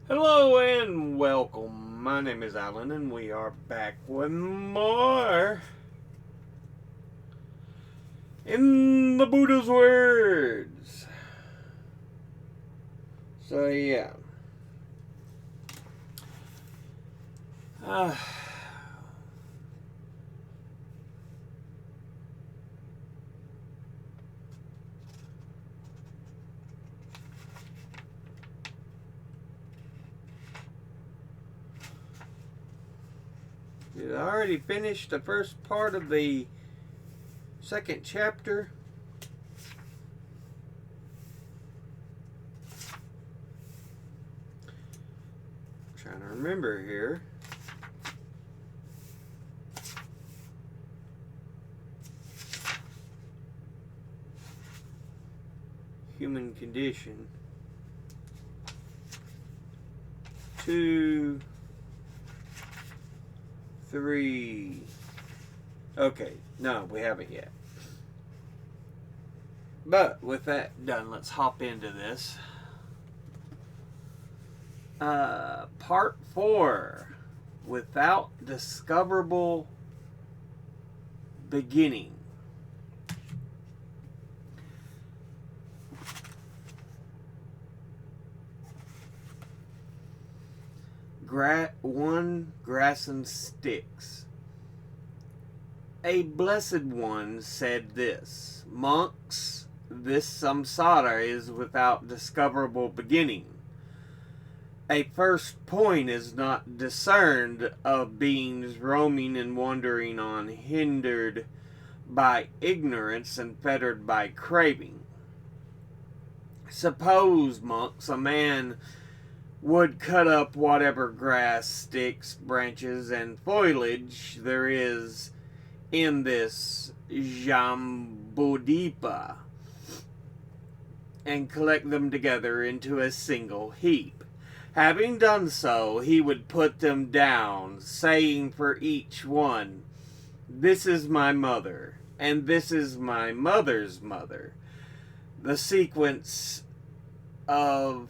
Hello and welcome. My name is Alan and we are back with more in the Buddha's words. So yeah. Uh, I already finished the first part of the second chapter. I'm trying to remember here. Human condition. 2, 3. Okay, no, we haven't yet. But with that done, let's hop into this. Part 4, without discoverable beginning. Grass and sticks. A blessed one said this: monks, this samsara is without discoverable beginning. A first point is not discerned of beings roaming and wandering on, hindered by ignorance and fettered by craving. Suppose, monks, a man would cut up whatever grass, sticks, branches, and foliage there is in this Jambudvipa and collect them together into a single heap. Having done so, he would put them down, saying for each one, "This is my mother, and this is my mother's mother." The sequence of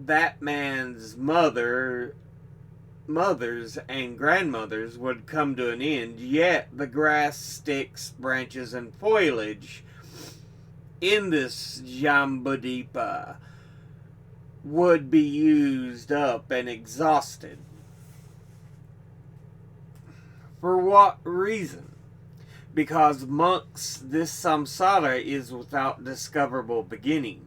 that man's mothers and grandmothers would come to an end, yet the grass, sticks, branches, and foliage in this Jambudvipa would be used up and exhausted. For what reason? Because, monks, this samsara is without discoverable beginning.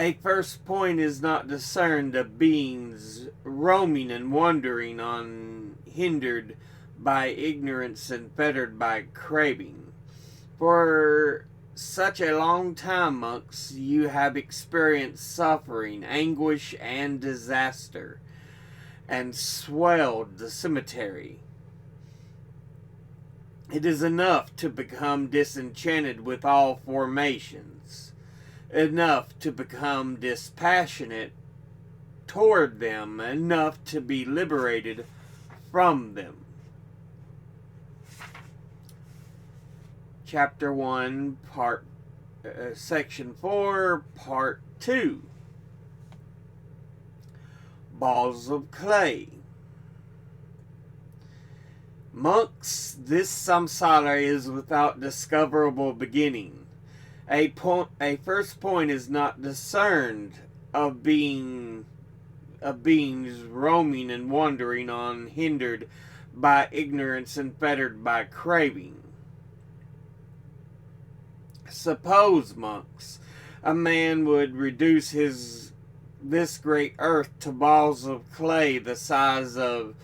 A first point is not discerned of beings roaming and wandering on, hindered by ignorance and fettered by craving. For such a long time, monks, you have experienced suffering, anguish, and disaster, and swelled the cemetery. It is enough to become disenchanted with all formations, enough to become dispassionate toward them, enough to be liberated from them. Chapter 1, Section 4, Part 2. Balls of clay. Monks, this samsara is without discoverable beginning. A first point is not discerned of beings roaming and wandering on, hindered by ignorance and fettered by craving. Suppose, monks, a man would reduce this great earth to balls of clay the size of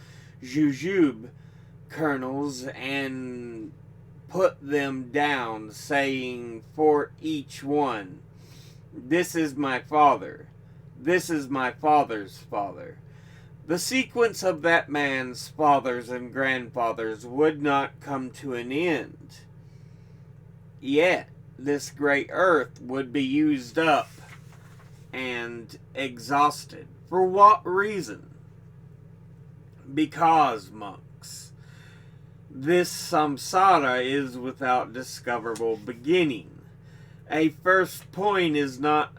jujube kernels and put them down, saying for each one, "This is my father, this is my father's father." The sequence of that man's fathers and grandfathers would not come to an end. Yet this great earth would be used up and exhausted. For what reason? Because, monks, this samsara is without discoverable beginning. A first point is not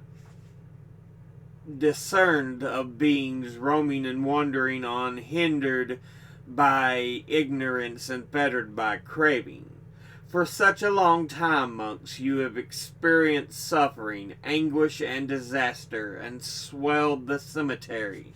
discerned of beings roaming and wandering on, hindered by ignorance and fettered by craving. For such a long time, monks, you have experienced suffering, anguish, and disaster, and swelled the cemetery.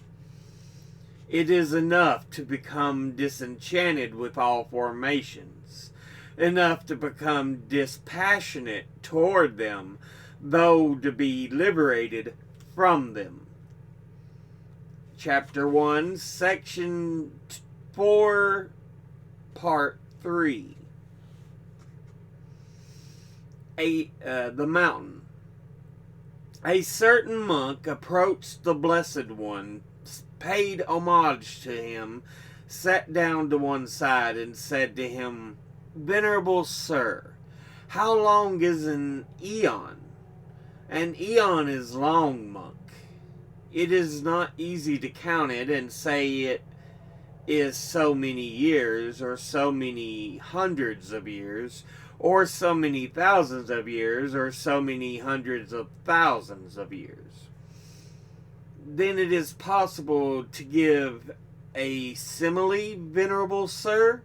It is enough to become disenchanted with all formations, enough to become dispassionate toward them, though to be liberated from them. Chapter 1, Section 4, Part 3. The mountain. A certain monk approached the Blessed One, paid homage to him, sat down to one side, and said to him, "Venerable sir, how long is an eon?" "An eon is long, monk. It is not easy to count it and say it is so many years, or so many hundreds of years, or so many thousands of years, or so many hundreds of thousands of years." "Then it is possible to give a simile, venerable sir?"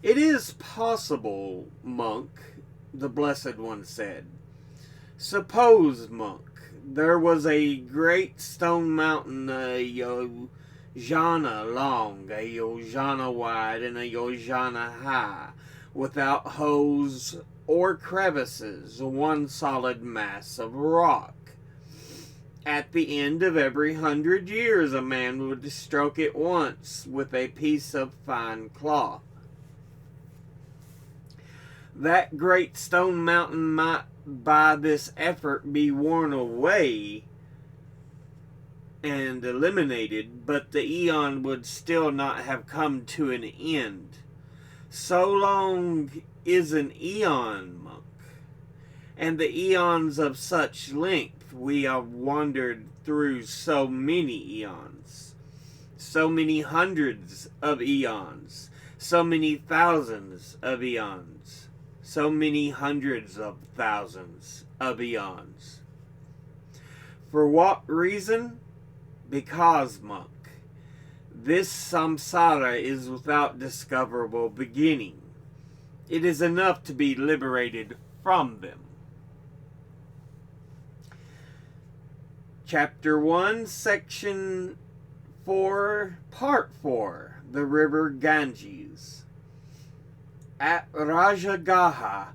"It is possible, monk," the Blessed One said. "Suppose, monk, there was a great stone mountain, a yojana long, a yojana wide, and a yojana high, without holes or crevices, one solid mass of rock. At the end of every 100 years, a man would stroke it once with a piece of fine cloth. That great stone mountain might by this effort be worn away and eliminated, but the eon would still not have come to an end. So long is an eon, monk, and the eons of such length we have wandered through so many eons, so many hundreds of eons, so many thousands of eons, so many hundreds of thousands of eons. For what reason? Because, monk, this samsara is without discoverable beginning. It is enough to be liberated from them. Chapter 1, Section 4, Part 4, the River Ganges. At Rajagaha,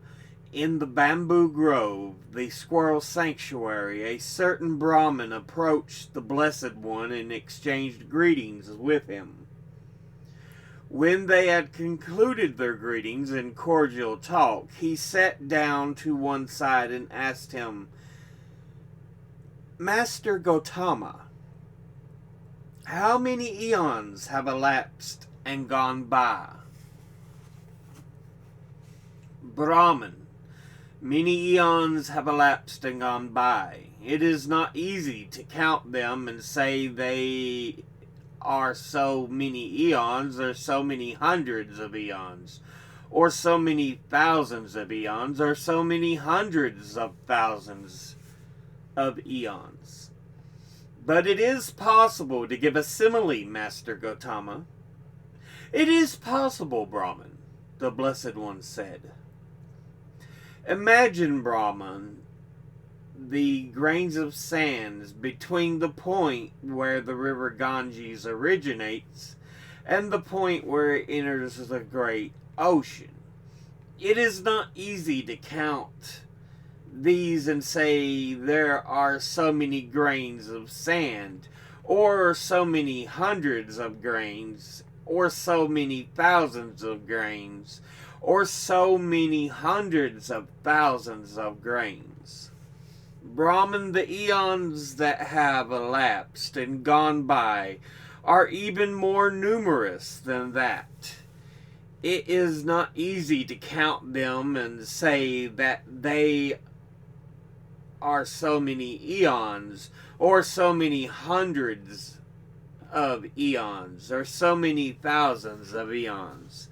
in the bamboo grove, the squirrel sanctuary, a certain Brahmin approached the Blessed One and exchanged greetings with him. When they had concluded their greetings and cordial talk, he sat down to one side and asked him, "Master Gautama, how many eons have elapsed and gone by?" Brahman, "Many eons have elapsed and gone by. It is not easy to count them and say they are so many eons, or so many hundreds of eons, or so many thousands of eons, or so many hundreds of thousands of eons. But it is possible to give a simile, Master Gautama." "It is possible, Brahman," the Blessed One said. "Imagine, Brahman, the grains of sands between the point where the river Ganges originates and the point where it enters the great ocean. It is not easy to count these and say there are so many grains of sand, or so many hundreds of grains, or so many thousands of grains, or so many hundreds of thousands of grains. Brahman, the eons that have elapsed and gone by are even more numerous than that. It is not easy to count them and say that they are so many eons, or so many hundreds of eons, or so many thousands of eons,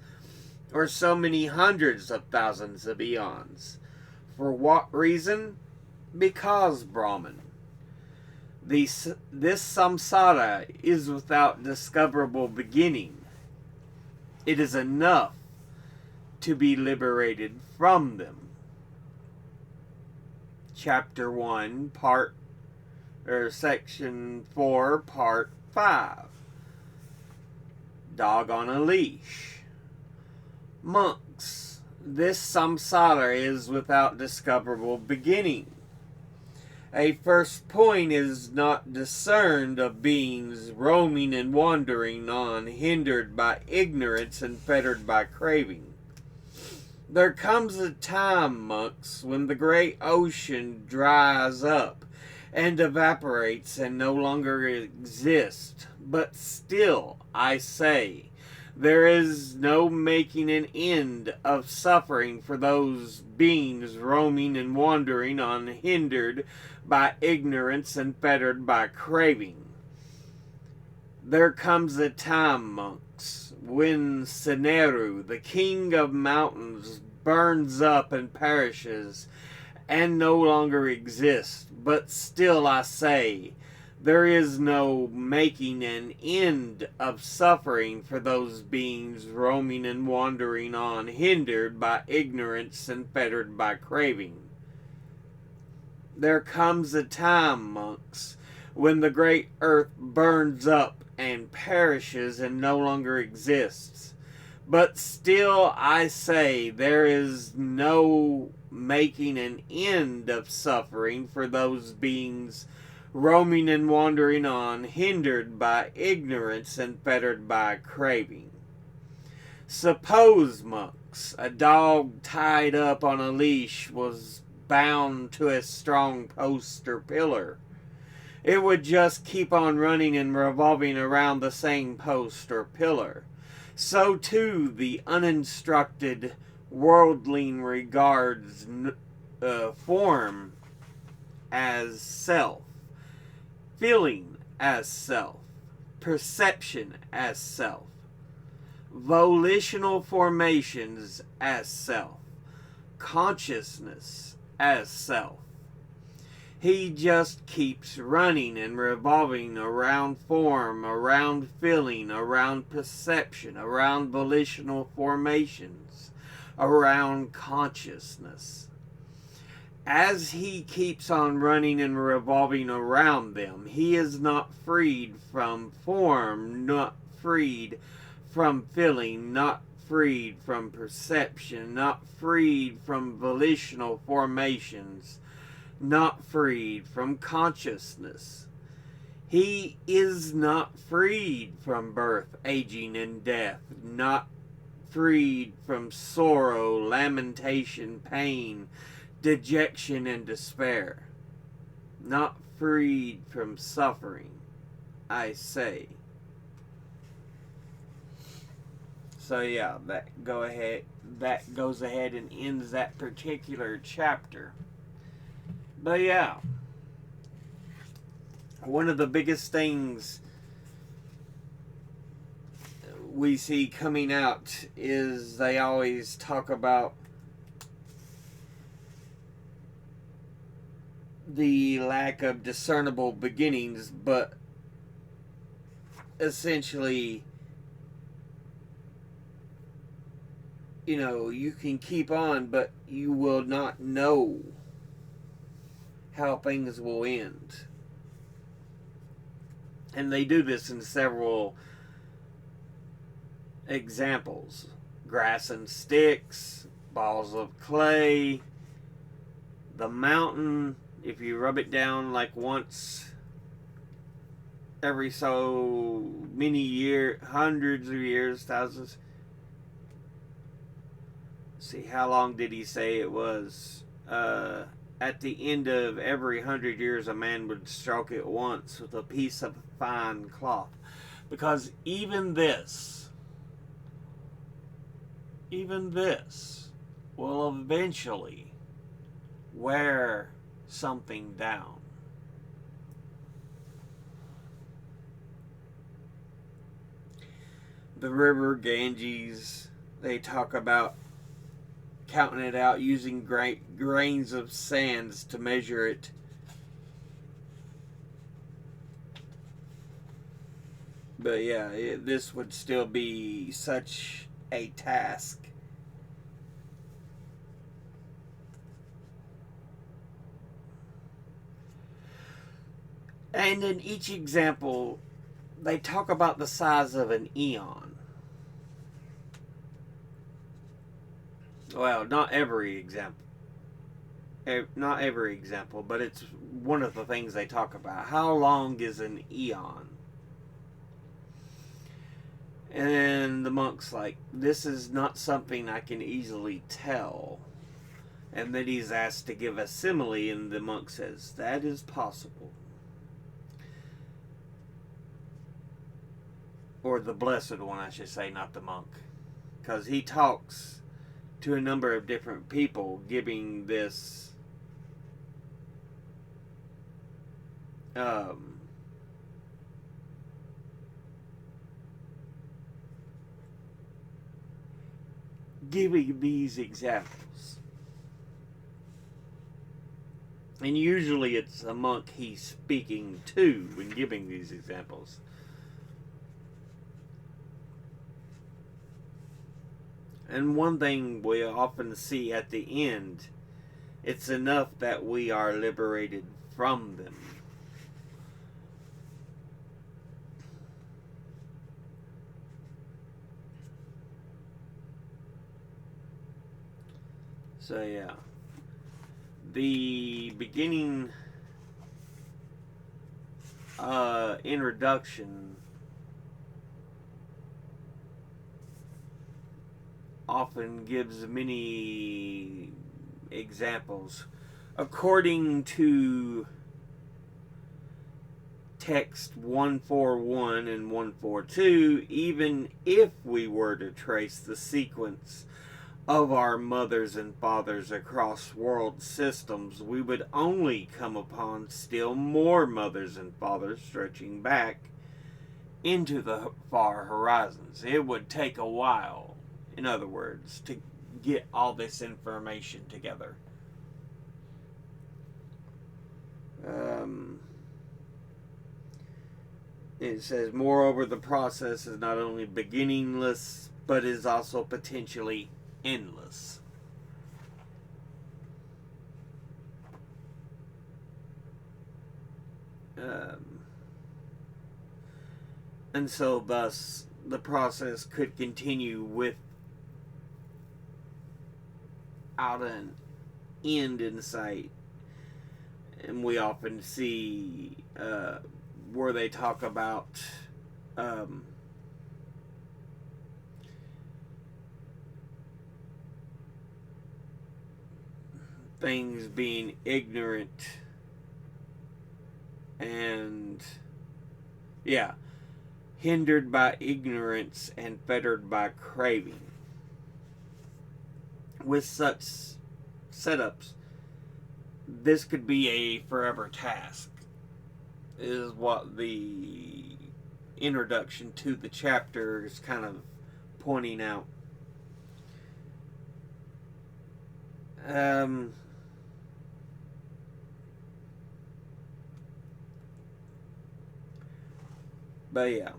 or so many hundreds of thousands of eons. For what reason? Because, Brahman, this samsara is without discoverable beginning. It is enough to be liberated from them. Chapter 1, Section 4, Part 5. Dog on a leash. Monks, this samsara is without discoverable beginning. A first point is not discerned of beings roaming and wandering on, hindered by ignorance and fettered by craving. There comes a time, monks, when the great ocean dries up and evaporates and no longer exists. But still, I say, there is no making an end of suffering for those beings roaming and wandering on, hindered by ignorance and fettered by craving. There comes a time, monks, when Seneru, the king of mountains, burns up and perishes and no longer exists. But still I say, there is no making an end of suffering for those beings roaming and wandering on, hindered by ignorance and fettered by craving. There comes a time, monks, when the great earth burns up and perishes and no longer exists. But still I say, there is no making an end of suffering for those beings roaming and wandering on, hindered by ignorance and fettered by craving. Suppose, monks, a dog tied up on a leash was bound to a strong post or pillar. It would just keep on running and revolving around the same post or pillar. So too the uninstructed worldling regards form as self, feeling as self, perception as self, volitional formations as self, consciousness as self. He just keeps running and revolving around form, around feeling, around perception, around volitional formations, around consciousness. As he keeps on running and revolving around them, he is not freed from form, not freed from feeling, not freed from perception, not freed from volitional formations, not freed from consciousness. He is not freed from birth, aging, and death, not freed from sorrow, lamentation, pain, dejection, and despair, not freed from suffering, I say. So yeah, that goes ahead and ends that particular chapter. But yeah, one of the biggest things we see coming out is they always talk about the lack of discernible beginnings, but essentially, you can keep on, but you will not know how things will end. And they do this in several examples. Grass and sticks, balls of clay, the mountain, if you rub it down like once every so many years, hundreds of years, thousands. See, how long did he say it was? At the end of every 100 years, a man would stroke it once with a piece of fine cloth. Because even this will eventually wear something down. The river Ganges, they talk about counting it out using grains of sands to measure it. But yeah, this would still be such a task. And in each example, they talk about the size of an eon. Well, not every example. Not every example, but it's one of the things they talk about. How long is an eon? And the monk's like, this is not something I can easily tell. And then he's asked to give a simile, and the monk says, that is possible. Or the blessed one, I should say, not the monk. Because he talks to a number of different people, giving this giving these examples. And usually it's a monk he's speaking to when giving these examples. And one thing we often see at the end, it's enough that we are liberated from them. So yeah, the beginning introduction often gives many examples. According to text 141 and 142, even if we were to trace the sequence of our mothers and fathers across world systems, we would only come upon still more mothers and fathers stretching back into the far horizons. It would take a while, in other words, to get all this information together. It says, moreover, the process is not only beginningless, but is also potentially endless. And so thus the process could continue without an end in sight. And we often see where they talk about things being ignorant and hindered by ignorance and fettered by craving. With such setups, this could be a forever task, is what the introduction to the chapter is kind of pointing out. But yeah,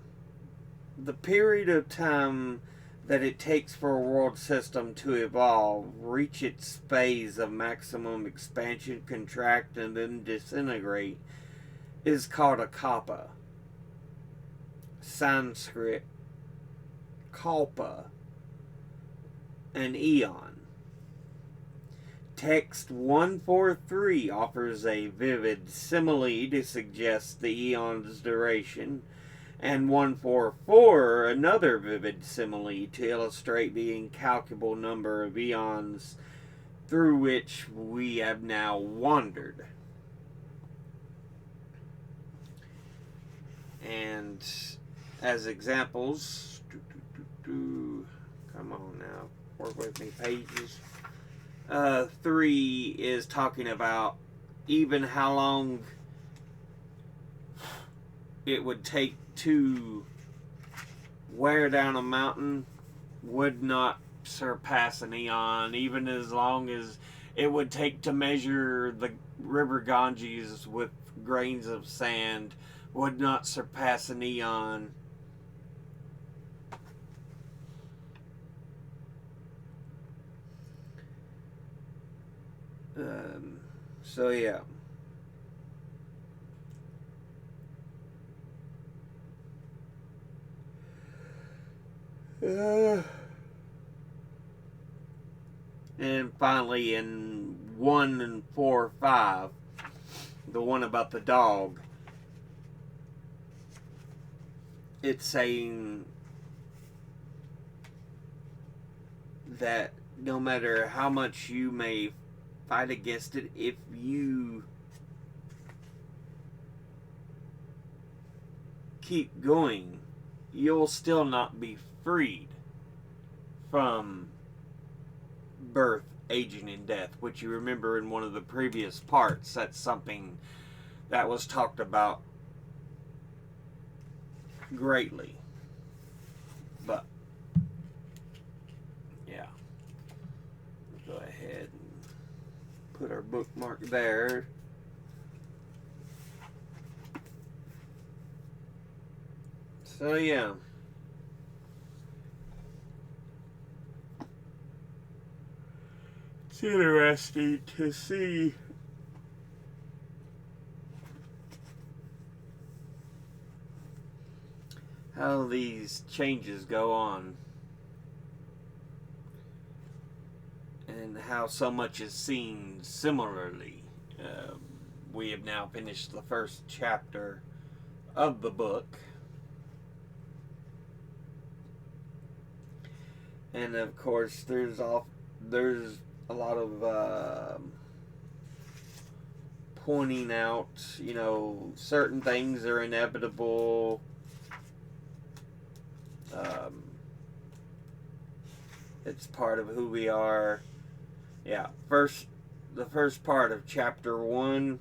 the period of time that it takes for a world system to evolve, reach its phase of maximum expansion, contract, and then disintegrate, is called a kappa. Sanskrit, kalpa, an eon. Text 143 offers a vivid simile to suggest the eon's duration, and 144 another vivid simile to illustrate the incalculable number of eons through which we have now wandered. And as examples, come on now, work with me, pages. 3 is talking about even how long it would take to wear down a mountain would not surpass an eon, even as long as it would take to measure the river Ganges with grains of sand, would not surpass an eon. So yeah. And finally, in 1 and 4, 5, the one about the dog, it's saying that no matter how much you may fight against it, if you keep going, you'll still not be freed from birth, aging, and death, which you remember in one of the previous parts. That's something that was talked about greatly. But yeah, we'll go ahead and put our bookmark there. So yeah. It's interesting to see how these changes go on and how so much is seen similarly. We have now finished the first chapter of the book, and of course there's a lot of pointing out, certain things are inevitable. It's part of who we are. Yeah, the first part of chapter 1,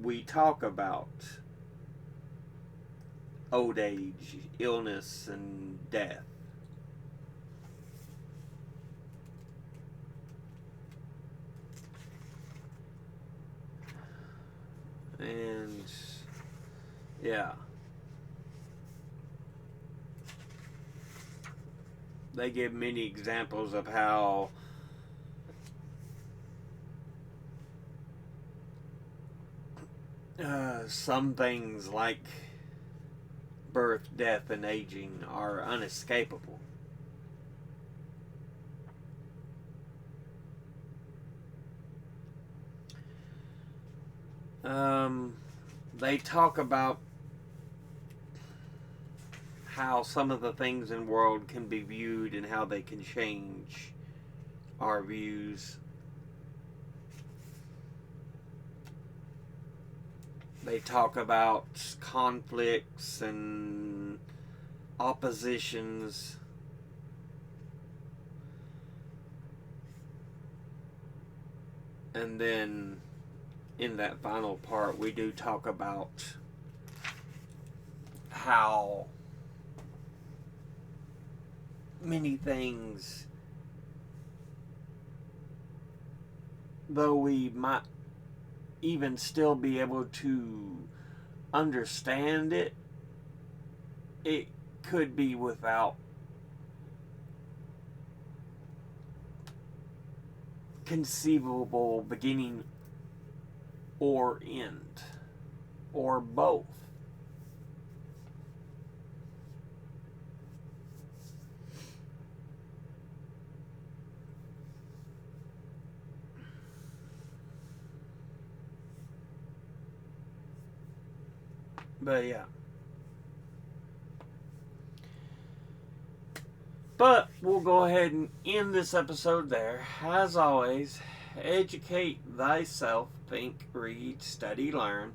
we talk about old age, illness, and death. And yeah, they give many examples of how some things like birth, death, and aging are unescapable. They talk about how some of the things in the world can be viewed and how they can change our views. They talk about conflicts and oppositions. And then in that final part, we do talk about how many things, though we might even still be able to understand it, it could be without conceivable beginning or end, or both. But yeah. But we'll go ahead and end this episode there. As always, educate thyself, think, read, study, learn.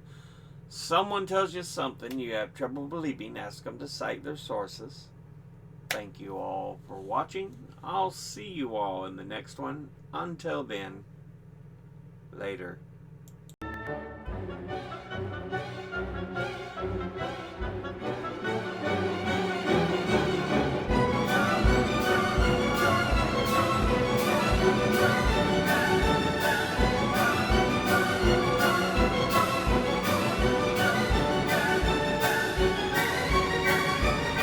Someone tells you something you have trouble believing, ask them to cite their sources. Thank you all for watching. I'll see you all in the next one. Until then, later.